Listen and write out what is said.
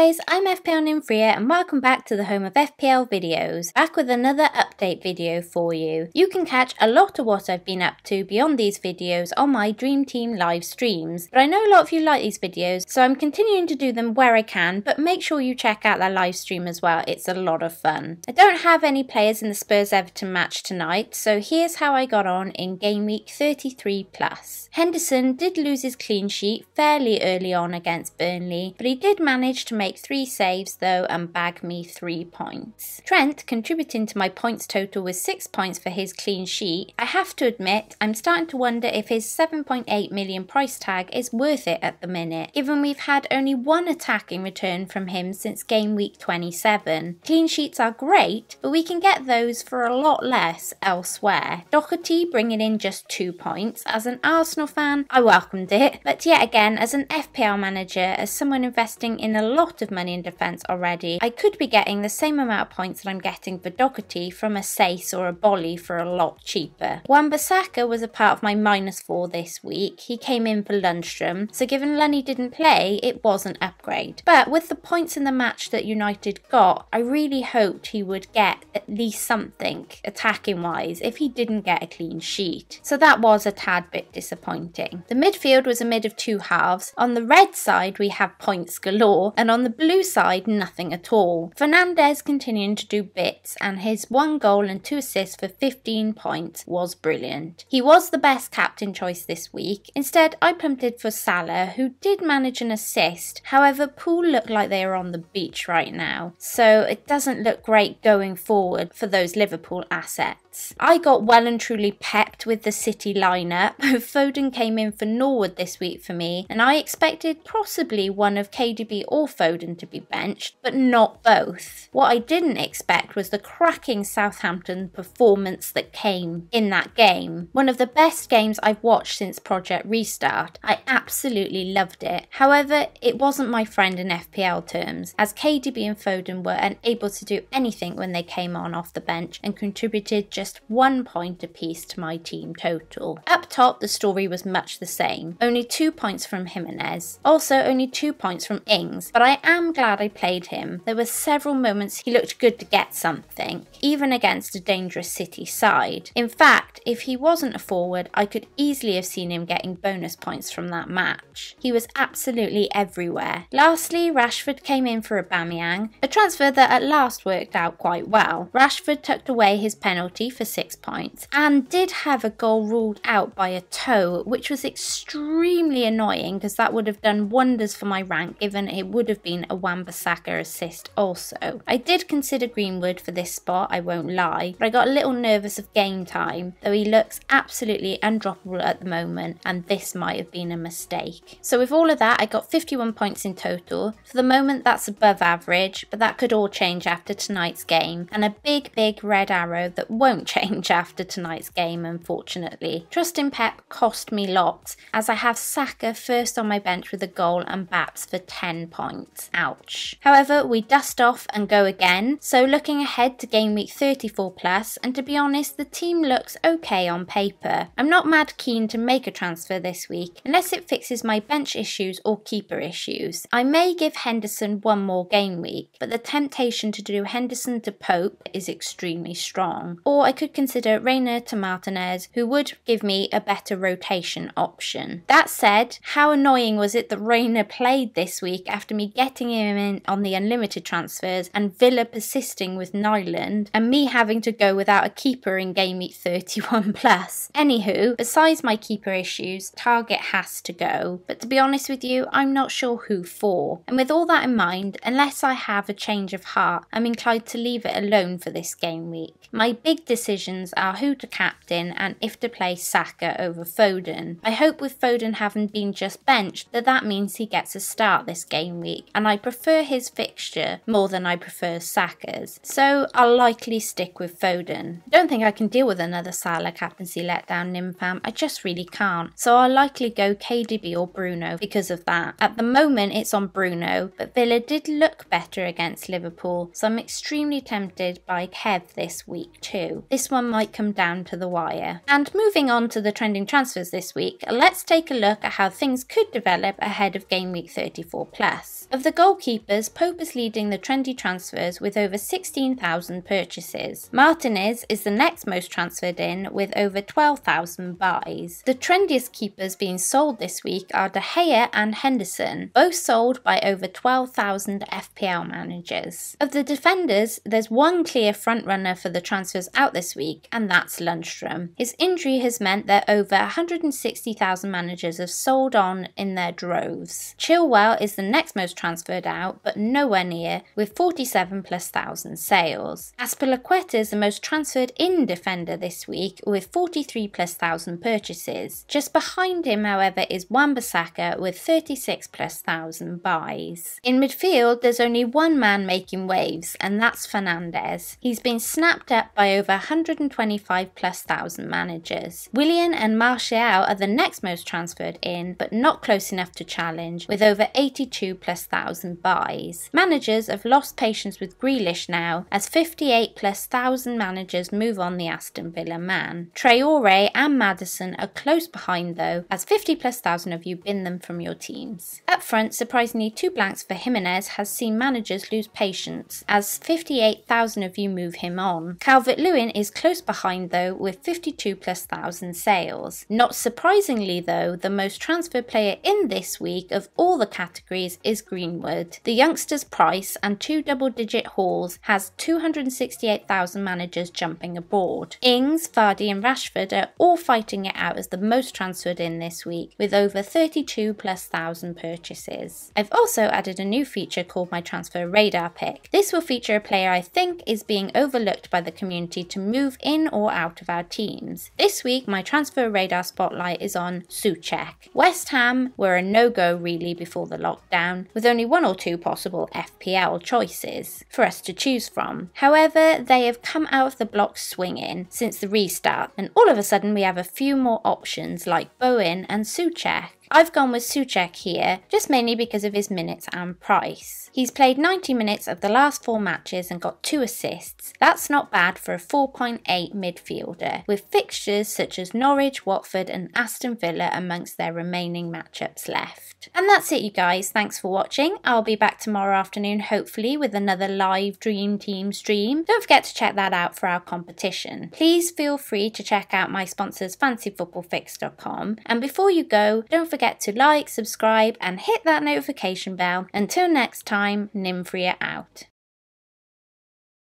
guys, I'm FPL Nymfria and welcome back to the home of FPL videos, back with another update video for you. You can catch a lot of what I've been up to beyond these videos on my Dream Team live streams, but I know a lot of you like these videos, so I'm continuing to do them where I can, but make sure you check out that live stream as well, it's a lot of fun. I don't have any players in the Spurs-Everton match tonight, so here's how I got on in Gameweek 33+. Henderson did lose his clean sheet fairly early on against Burnley, but he did manage to make 3 saves though and bag me 3 points. Trent contributing to my points total with 6 points for his clean sheet. I have to admit, I'm starting to wonder if his 7.8 million price tag is worth it at the minute, given we've had only 1 attacking return from him since game week 27. Clean sheets are great, but we can get those for a lot less elsewhere. Doherty bringing in just 2 points. As an Arsenal fan, I welcomed it, but yet again, as an FPL manager, as someone investing in a lot of money in defence already, I could be getting the same amount of points that I'm getting for Doherty from a Sace or a Bolly for a lot cheaper. Wan-Bissaka was a part of my -4 this week. He came in for Lundstrom, so given Lunny didn't play, it was an upgrade. But with the points in the match that United got, I really hoped he would get at least something attacking wise if he didn't get a clean sheet. So that was a tad bit disappointing. The midfield was a mid of 2 halves. On the red side we have points galore, and on the blue side nothing at all. Fernandez continuing to do bits, and his 1 goal and 2 assists for 15 points was brilliant. He was the best captain choice this week. Instead I punted for Salah, who did manage an assist. However, Poole looked like they are on the beach right now, so it doesn't look great going forward for those Liverpool assets. I got well and truly pepped with the City lineup. Foden came in for Norwood this week for me, and I expected possibly one of KDB or Foden to be benched, but not both. What I didn't expect was the cracking Southampton performance that came in that game. One of the best games I've watched since Project Restart. I absolutely loved it. However, it wasn't my friend in FPL terms, as KDB and Foden were unable to do anything when they came on off the bench and contributed just 1 point apiece to my team total. Up top, the story was much the same. Only 2 points from Jimenez. Also, only 2 points from Ings, but I am glad I played him. There were several moments he looked good to get something, even against a dangerous City side. In fact, if he wasn't a forward, I could easily have seen him getting bonus points from that match. He was absolutely everywhere. Lastly, Rashford came in for Aubameyang, a transfer that at last worked out quite well. Rashford tucked away his penalty for 6 points and did have a goal ruled out by a toe, which was extremely annoying because that would have done wonders for my rank given it would have been a Wan-Bissaka assist also. I did consider Greenwood for this spot, I won't lie, but I got a little nervous of game time, though he looks absolutely undroppable at the moment and this might have been a mistake. So with all of that, I got 51 points in total. For the moment that's above average, but that could all change after tonight's game, and a big red arrow that won't change after tonight's game unfortunately. Trusting Pep cost me lots, as I have Saka first on my bench with a goal and Baps for 10 points. Ouch. However, we dust off and go again, so looking ahead to game week 34+, and to be honest, the team looks okay on paper. I'm not mad keen to make a transfer this week, unless it fixes my bench issues or keeper issues. I may give Henderson 1 more game week, but the temptation to do Henderson to Pope is extremely strong. Or I could consider Reina to Martinez, who would give me a better rotation option. That said, how annoying was it that Reina played this week after me getting him in on the unlimited transfers and Villa persisting with Nyland and me having to go without a keeper in game week 31+. Anywho, besides my keeper issues, target has to go, but to be honest with you, I'm not sure who for. And with all that in mind, unless I have a change of heart, I'm inclined to leave it alone for this game week. My big decisions are who to captain and if to play Saka over Foden. I hope with Foden having been just benched that means he gets a start this game week, and I prefer his fixture more than I prefer Saka's, so I'll likely stick with Foden. I don't think I can deal with another Salah captaincy letdown, Nymfam, I just really can't, so I'll likely go KDB or Bruno because of that. At the moment it's on Bruno, but Villa did look better against Liverpool, so I'm extremely tempted by Kev this week too. This one might come down to the wire. And moving on to the trending transfers this week, let's take a look at how things could develop ahead of game week 34+. Of the the goalkeepers, Pope is leading the trendy transfers with over 16,000 purchases. Martinez is the next most transferred in with over 12,000 buys. The trendiest keepers being sold this week are De Gea and Henderson, both sold by over 12,000 FPL managers. Of the defenders, there's one clear frontrunner for the transfers out this week, and that's Lundstrom. His injury has meant that over 160,000 managers have sold on in their droves. Chilwell is the next most transferred out, but nowhere near, with 47,000+ sales. Azpilicueta is the most transferred in defender this week, with 43,000+ purchases. Just behind him, however, is Wan-Bissaka with 36,000+ buys. In midfield, there's only one man making waves, and that's Fernandes. He's been snapped up by over 125,000+ managers. Willian and Martial are the next most transferred in, but not close enough to challenge, with over 82,000+ buys. Managers have lost patience with Grealish now, as 58,000+ managers move on the Aston Villa man. Traore and Maddison are close behind though, as 50,000+ of you bin them from your teams. Up front, surprisingly 2 blanks for Jimenez has seen managers lose patience, as 58,000 of you move him on. Calvert-Lewin is close behind though, with 52,000+ sales. Not surprisingly though, the most transferred player in this week of all the categories is Greenwood. The youngster's price and 2 double-digit hauls has 268,000 managers jumping aboard. Ings, Vardy and Rashford are all fighting it out as the most transferred in this week, with over 32,000+ purchases. I've also added a new feature called my Transfer Radar Pick. This will feature a player I think is being overlooked by the community to move in or out of our teams. This week my Transfer Radar spotlight is on Souček. West Ham were a no-go really before the lockdown, with only 1 or 2 possible FPL choices for us to choose from. However, they have come out of the blocks swinging since the restart, and all of a sudden we have a few more options like Bowen and Souček. I've gone with Souček here, just mainly because of his minutes and price. He's played 90 minutes of the last 4 matches and got 2 assists. That's not bad for a 4.8 midfielder, with fixtures such as Norwich, Watford and Aston Villa amongst their remaining matchups left. And that's it you guys, thanks for watching. I'll be back tomorrow afternoon hopefully with another live Dream Team stream. Don't forget to check that out for our competition. Please feel free to check out my sponsors fantasyfootballfix.com, and before you go, don't forget to like, subscribe and hit that notification bell. Until next time, Nymfria out.